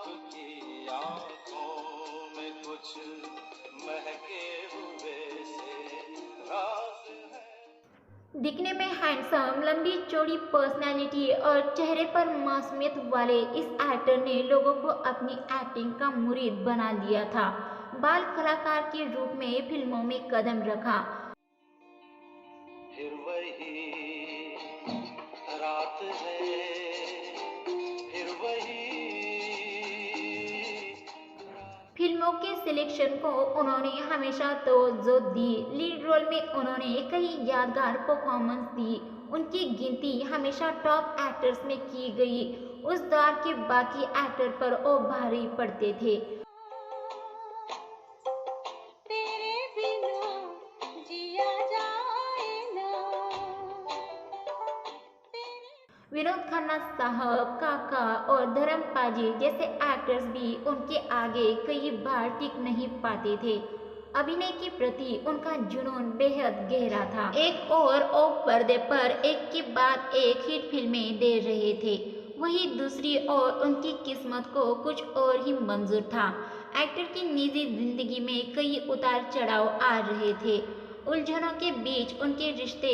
आपकी आंखों में कुछ महके हुए से राज है। दिखने में हैंडसम, लंबी चौड़ी पर्सनैलिटी और चेहरे पर मासूमियत वाले इस एक्टर ने लोगों को अपनी एक्टिंग का मुरीद बना लिया था। बाल कलाकार के रूप में फिल्मों में कदम रखा। फिर वही रात है, फिर वही फिल्मों के सिलेक्शन को उन्होंने हमेशा तवज्जो दी। लीड रोल में उन्होंने कई यादगार परफॉर्मेंस दी। उनकी गिनती हमेशा टॉप एक्टर्स में की गई। उस दौर के बाकी एक्टर पर वो भारी पड़ते थे। तेरे बिना जिया जाए ना। विनोद खन्ना साहब, काका और धर्म पाजी जैसे एक्टर्स भी उनके आगे कई बार टिक नहीं पाते थे। अभिनय के प्रति उनका जुनून बेहद गहरा था। एक और ओ पर्दे पर एक के बाद एक हिट फिल्में दे रहे थे, वही दूसरी ओर उनकी किस्मत को कुछ और ही मंजूर था। एक्टर की निजी जिंदगी में कई उतार चढ़ाव आ रहे थे। उलझनों के बीच उनके रिश्ते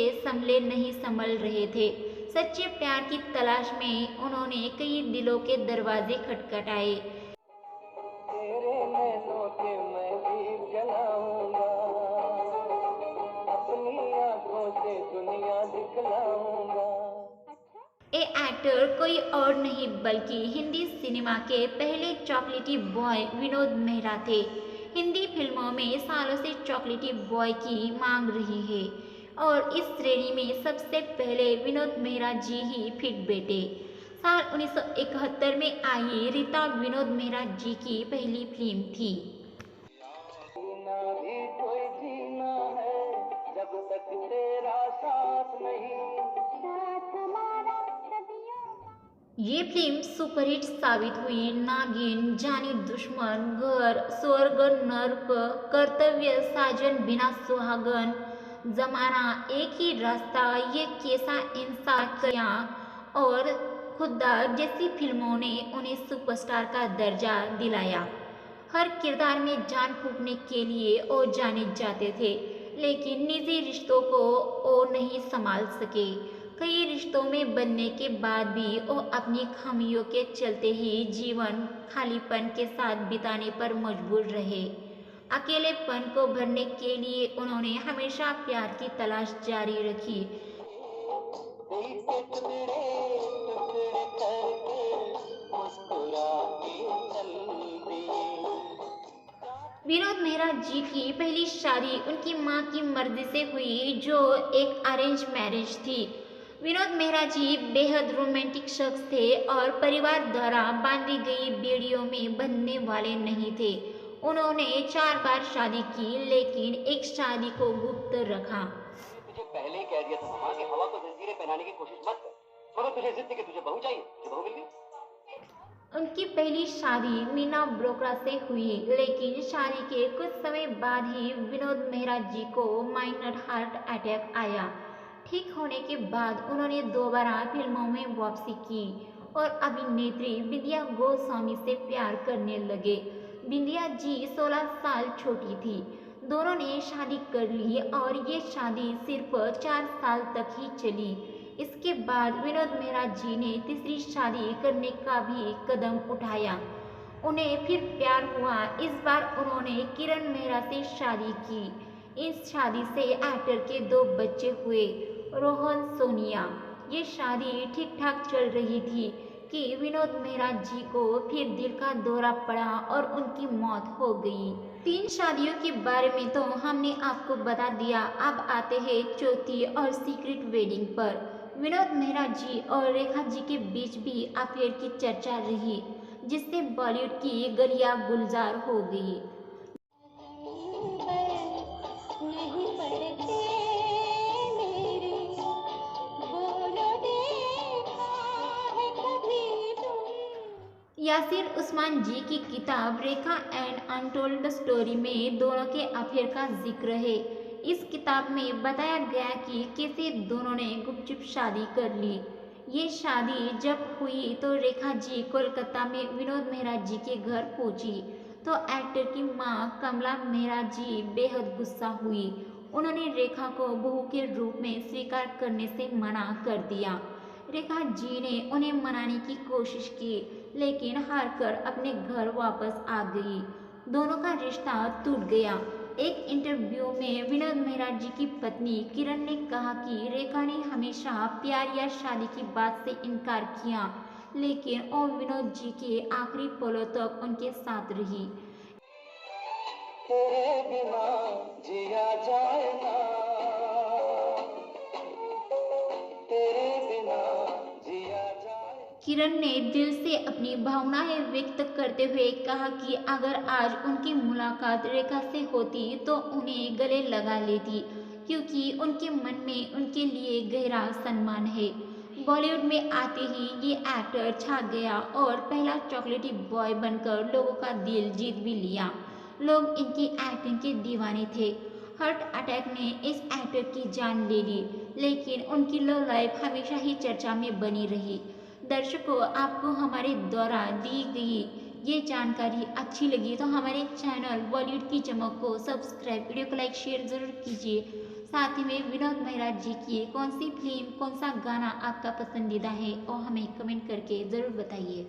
नहीं संभल रहे थे। सच्चे प्यार की तलाश में उन्होंने कई दिलों के दरवाजे खटखटाए। तेरे नैनों के मैं दीप जलाऊंगा, अपनी आंखों से दुनिया दिखलाऊंगा। ये एक्टर कोई और नहीं बल्कि हिंदी सिनेमा के पहले चॉकलेटी बॉय विनोद मेहरा थे। हिंदी फिल्मों में सालों से चॉकलेटी बॉय की मांग रही है और इस श्रेणी में सबसे पहले विनोद मेहरा जी ही फिट बैठे। साल 1971 में आई रीता विनोद मेहरा जी की पहली फिल्म थी। जीना भी कोई जीना है जब तक तेरा साथ नहीं, साथ हमारा सदियों का। ये फिल्म सुपरहिट साबित हुई। नागिन, जानी दुश्मन, घर, स्वर्ग, नर्क, कर्तव्य, साजन बिना सुहागन, जमाना, एक ही रास्ता, ये कैसा इंसाफ किया और खुदा जैसी फिल्मों ने उन्हें सुपरस्टार का दर्जा दिलाया। हर किरदार में जान फूंकने के लिए वो जाने जाते थे, लेकिन निजी रिश्तों को वो नहीं संभाल सके। कई रिश्तों में बनने के बाद भी वो अपनी खामियों के चलते ही जीवन खालीपन के साथ बिताने पर मजबूर रहे। अकेलेपन को भरने के लिए उन्होंने हमेशा प्यार की तलाश जारी रखी। विनोद मेहरा जी की पहली शादी उनकी मां की मर्जी से हुई, जो एक अरेंज मैरिज थी। विनोद मेहरा जी बेहद रोमांटिक शख्स थे और परिवार द्वारा बांधी गई बेड़ियों में बंधने वाले नहीं थे। उन्होंने 4 बार शादी की, लेकिन एक शादी को गुप्त रखा। तुझे पहले ही कह दिया था मामा कि हवा को जंजीरें पहनाने की कोशिश मत कर। छोड़ो, तुझे जिद थी कि तुझे बहू चाहिए, तुझे बहू मिल गई। उनकी पहली शादी मीना ब्रोकरा से हुई, लेकिन शादी के कुछ समय बाद ही विनोद मेहरा जी को माइनर हार्ट अटैक आया। ठीक होने के बाद उन्होंने दोबारा फिल्मों में वापसी की और अभिनेत्री बिंदिया गोस्वामी से प्यार करने लगे। बिंदिया जी 16 साल छोटी थी। दोनों ने शादी कर ली और ये शादी सिर्फ 4 साल तक ही चली। इसके बाद विनोद मेहरा जी ने तीसरी शादी करने का भी कदम उठाया। उन्हें फिर प्यार हुआ। इस बार उन्होंने किरण मेहरा से शादी की। इस शादी से एक्टर के 2 बच्चे हुए, रोहन, सोनिया। ये शादी ठीक ठाक चल रही थी कि विनोद मेहरा जी को फिर दिल का दौरा पड़ा और उनकी मौत हो गई। 3 शादियों के बारे में तो हमने आपको बता दिया। अब आते हैं चौथी और सीक्रेट वेडिंग पर। विनोद मेहरा जी और रेखा जी के बीच भी अफेयर की चर्चा रही, जिससे बॉलीवुड की गलियां गुलजार हो गई। नहीं पड़ते मेरे, बोलो देखा है कभी तुम। यासिर उस्मान जी की किताब रेखा एंड अनटोल्ड स्टोरी में दोनों के अफेयर का जिक्र है। इस किताब में बताया गया कि कैसे दोनों ने गुपचुप शादी कर ली। ये शादी जब हुई तो रेखा जी कोलकाता में विनोद मेहरा जी के घर पहुंची तो एक्टर की मां कमला मेहरा जी बेहद गुस्सा हुई। उन्होंने रेखा को बहू के रूप में स्वीकार करने से मना कर दिया। रेखा जी ने उन्हें मनाने की कोशिश की लेकिन हारकर अपने घर वापस आ गई। दोनों का रिश्ता टूट गया। एक इंटरव्यू में विनोद मेहरा जी की पत्नी किरण ने कहा कि रेखा ने हमेशा प्यार या शादी की बात से इनकार किया लेकिन वो विनोद जी के आखिरी पलों तक उनके साथ रही। तेरे बिना जिया जाए ना, तेरे बिना जिया जाए। किरण ने दिल से अपनी भावनाएं व्यक्त करते हुए कहा कि अगर आज उनकी मुलाकात रेखा से होती तो उन्हें गले लगा लेती क्योंकि उनके मन में उनके लिए गहरा सम्मान है। बॉलीवुड में आते ही ये एक्टर छा गया और पहला चॉकलेटी बॉय बनकर लोगों का दिल जीत भी लिया। लोग इनकी एक्टिंग के दीवाने थे। हार्ट अटैक ने इस एक्टर की जान ले ली लेकिन उनकी लव लाइफ हमेशा ही चर्चा में बनी रही। दर्शकों, आपको हमारे द्वारा दी गई ये जानकारी अच्छी लगी तो हमारे चैनल बॉलीवुड की चमक को सब्सक्राइब, वीडियो को लाइक शेयर ज़रूर कीजिए। साथ ही में विनोद मेहरा जी की कौन सी फिल्म, कौन सा गाना आपका पसंदीदा है और हमें कमेंट करके ज़रूर बताइए।